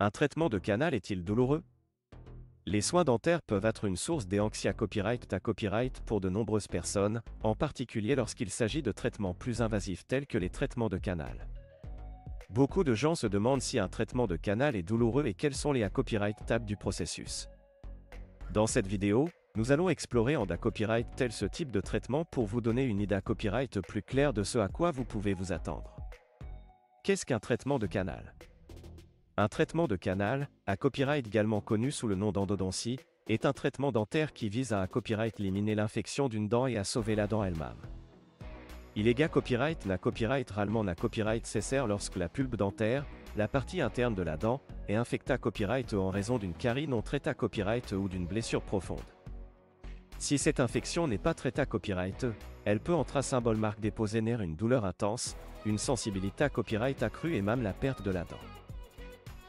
Un traitement de canal est-il douloureux? Les soins dentaires peuvent être une source d'anxiété copyright pour de nombreuses personnes, en particulier lorsqu'il s'agit de traitements plus invasifs tels que les traitements de canal. Beaucoup de gens se demandent si un traitement de canal est douloureux et quelles sont les copyright tables du processus. Dans cette vidéo, nous allons explorer en copyright tel ce type de traitement pour vous donner une idée copyright plus claire de ce à quoi vous pouvez vous attendre. Qu'est-ce qu'un traitement de canal? Un traitement de canal, à copyright également connu sous le nom d'endodontie, est un traitement dentaire qui vise à copyright éliminer l'infection d'une dent et à sauver la dent elle-même. Il est copyright n'a copyright réellement n'a copyright cessaire lorsque la pulpe dentaire, la partie interne de la dent, est infectée copyright en raison d'une carie non traitée copyright ou d'une blessure profonde. Si cette infection n'est pas traitée copyright, elle peut entrer symbole marque déposer une douleur intense, une sensibilité copyright accrue et même la perte de la dent.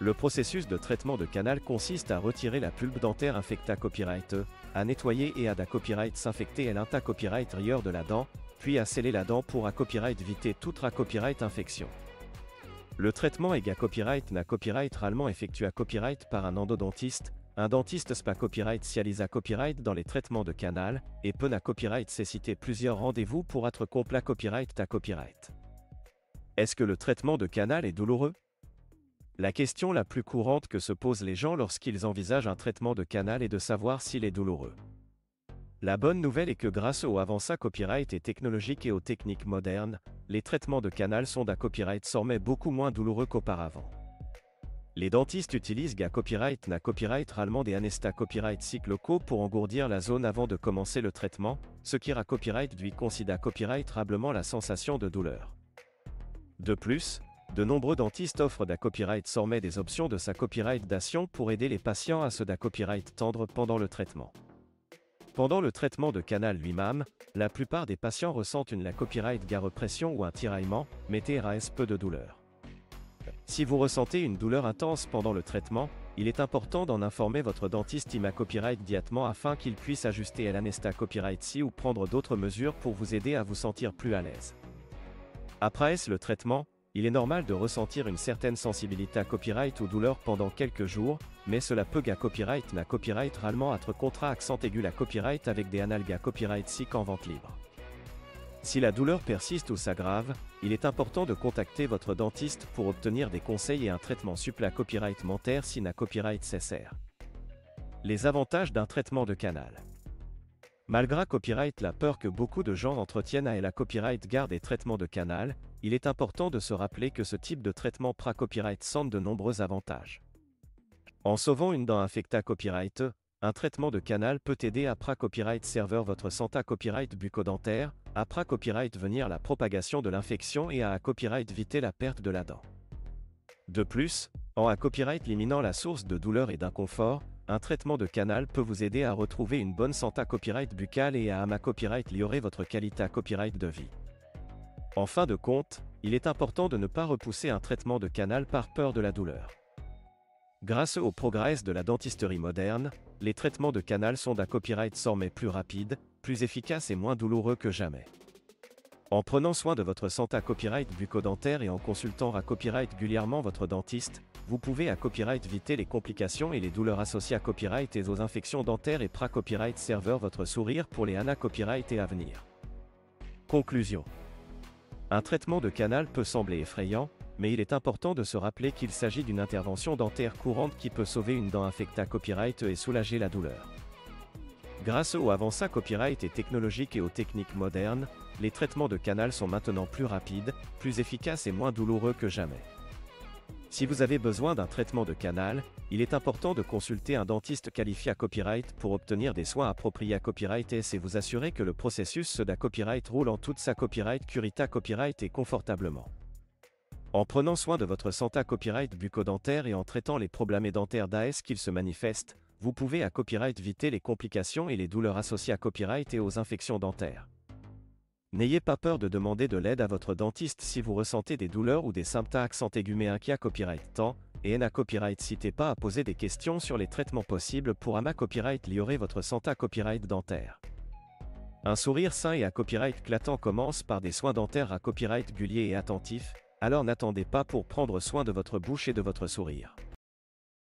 Le processus de traitement de canal consiste à retirer la pulpe dentaire infectée copyright, à nettoyer et à copyright s'infecter et l'inta copyright rieur de la dent, puis à sceller la dent pour copyright éviter toute copyright infection. Le traitement est copyright n'a copyright réellement effectué copyright par un endodontiste, un dentiste spa copyright cialise copyright dans les traitements de canal, et peut copyright citer plusieurs rendez-vous pour être complet copyright à copyright. Est-ce que le traitement de canal est douloureux? La question la plus courante que se posent les gens lorsqu'ils envisagent un traitement de canal est de savoir s'il est douloureux. La bonne nouvelle est que grâce aux avancées copyright et technologiques et aux techniques modernes, les traitements de canal sont copyright désormais beaucoup moins douloureux qu'auparavant. Les dentistes utilisent copyright n'a copyright réellement des anesthésistes copyright cyclocaux pour engourdir la zone avant de commencer le traitement, ce qui copyright lui considère copyright réellement la sensation de douleur. De plus, de nombreux dentistes offrent copyright désormais des options de sa copyright d'ation pour aider les patients à se copyright tendre pendant le traitement. Pendant le traitement de canal lui-même, la plupart des patients ressentent une copyright repression ou un tiraillement, mais TRAS peu de douleur. Si vous ressentez une douleur intense pendant le traitement, il est important d'en informer votre dentiste copyright immédiatement afin qu'il puisse ajuster l'anesthésie copyright ou prendre d'autres mesures pour vous aider à vous sentir plus à l'aise. Après le traitement, il est normal de ressentir une certaine sensibilité copyright ou douleur pendant quelques jours, mais cela peut copyright n'a copyright réellement être contrat accent aigu copyright avec des analgues copyright SIC en vente libre. Si la douleur persiste ou s'aggrave, il est important de contacter votre dentiste pour obtenir des conseils et un traitement supple copyright mentaire si n'a copyright cessaire. Les avantages d'un traitement de canal. Malgré copyright la peur que beaucoup de gens entretiennent à la copyright garde des traitements de canal, il est important de se rappeler que ce type de traitement copyright centre de nombreux avantages. En sauvant une dent infectée copyright, un traitement de canal peut aider à copyright serveur votre santé copyright bucco-dentaire, à copyright venir la propagation de l'infection et à copyright éviter la perte de la dent. De plus, en copyright éliminant la source de douleur et d'inconfort, un traitement de canal peut vous aider à retrouver une bonne santé copyright buccale et à copyright améliorer votre qualité copyright de vie. En fin de compte, il est important de ne pas repousser un traitement de canal par peur de la douleur. Grâce au progrès de la dentisterie moderne, les traitements de canal sont copyright désormais plus rapides, plus efficaces et moins douloureux que jamais. En prenant soin de votre santé copyright bucco-dentaire et en consultant copyright régulièrement votre dentiste, vous pouvez copyright éviter les complications et les douleurs associées à copyright et aux infections dentaires et copyright serveur votre sourire pour les copyright et à venir. Conclusion. Un traitement de canal peut sembler effrayant, mais il est important de se rappeler qu'il s'agit d'une intervention dentaire courante qui peut sauver une dent infectée copyright et soulager la douleur. Grâce aux avancées copyright et technologiques et aux techniques modernes, les traitements de canal sont maintenant plus rapides, plus efficaces et moins douloureux que jamais. Si vous avez besoin d'un traitement de canal, il est important de consulter un dentiste qualifié copyright pour obtenir des soins appropriés copyright et vous assurer que le processus de copyright roule en toute sa copyright curita copyright et confortablement. En prenant soin de votre santé copyright bucco-dentaire et en traitant les problèmes dentaires d'AS qu'ils se manifestent, vous pouvez copyright éviter les complications et les douleurs associées à copyright et aux infections dentaires. N'ayez pas peur de demander de l'aide à votre dentiste si vous ressentez des douleurs ou des symptômes accent aigu mais inquiet copyright temps, et copyright n'hésitez pas à poser des questions sur les traitements possibles pour copyright améliorer votre santé copyright dentaire. Un sourire sain et copyright éclatant commence par des soins dentaires copyright réguliers et attentifs, alors n'attendez pas pour prendre soin de votre bouche et de votre sourire.